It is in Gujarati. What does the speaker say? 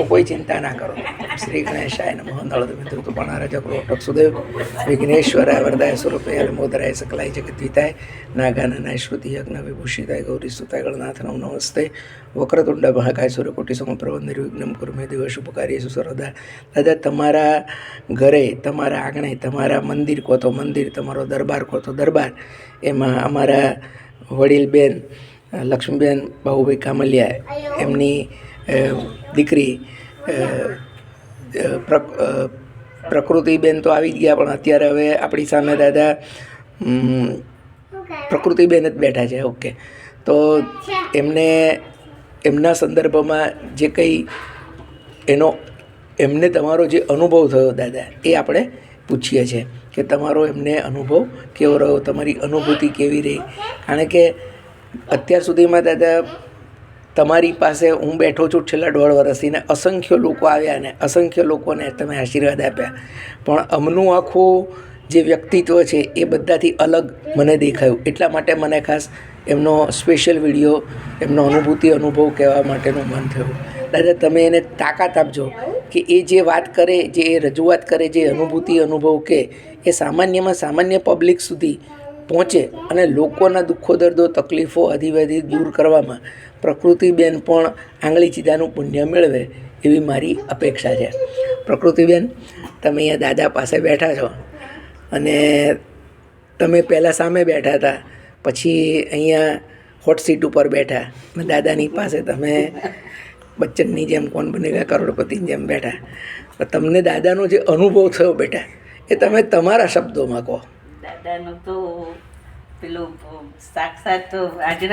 કોઈ ચિંતા ના કરો. શ્રી ગણેશાય નમઃ. નળદ મિત્ર પણારજ ક્રોટક સુદેવ વિઘ્નેશ્વરાય વરદાય સ્વરૂપે મોદરાય સકલાય જગદ્વિતાય નાગાનનાય શ્રુતિ યજ્ઞ વિભૂષિતાય ગૌરી સુતાય ગણનાથ નમસ્તે. વક્રતુંડ મહાકાય સૂર્યકોટી સમપ્રભ નિર્વિઘ્નમ કુરુ મે દેવ શુભકાર્યેષુ સર્વદા. દાદા, તમારા ઘરે, તમારા આંગણે, તમારા મંદિર કહો તો મંદિર, તમારો દરબાર કહો તો દરબાર, એમાં અમારા વડીલ બેન લક્ષ્મીબેન બાહુભાઈ કામલિયા, એમની દીકરી પ્રકૃતિબેન તો આવી જ ગયા, પણ અત્યારે હવે આપણી સામે દાદા પ્રકૃતિબેન જ બેઠા છે. ઓકે, તો એમના સંદર્ભમાં જે કંઈ એમને તમારો જે અનુભવ થયો દાદા, એ આપણે પૂછીએ છીએ કે તમારો એમને અનુભવ કેવો રહ્યો, તમારી અનુભૂતિ કેવી રહી. કારણ કે અત્યાર સુધીમાં દાદા તમારી પાસે હું બેઠો છું છેલ્લા 1.5 વર્ષથી, ને અસંખ્ય લોકો આવ્યા ને અસંખ્ય લોકોને તમે આશીર્વાદ આપ્યા, પણ અમનું આખું જે વ્યક્તિત્વ છે એ બધાથી અલગ મને દેખાયું. એટલા માટે મને ખાસ એમનો સ્પેશિયલ વિડીયો, એમનો અનુભવ કહેવા માટેનું મન થયું. દાદા, તમે એને તાકાત આપજો કે એ જે વાત કરે, જે એ રજૂઆત કરે, જે અનુભવ કે એ સામાન્યમાં સામાન્ય પબ્લિક સુધી પહોંચે અને લોકોના દુઃખો, દર્દો, તકલીફો, અધિવ્યાધિ દૂર કરવામાં પ્રકૃતિબેન પણ આંગળી ચીદાનું પુણ્ય મેળવે એવી મારી અપેક્ષા છે. પ્રકૃતિબેન, તમે અહીંયા દાદા પાસે બેઠા છો અને તમે પહેલાં સામે બેઠા હતા, પછી અહીંયા હોટ સીટ ઉપર બેઠા અને દાદાની પાસે તમે બચ્ચનની જેમ કોણ બનેગા કરોડપતિની જેમ બેઠા. તમને દાદાનો જે અનુભવ થયો બેટા, એ તમે તમારા શબ્દોમાં કહો. દાદાનું તો પેલું સાક્ષાત હાજરા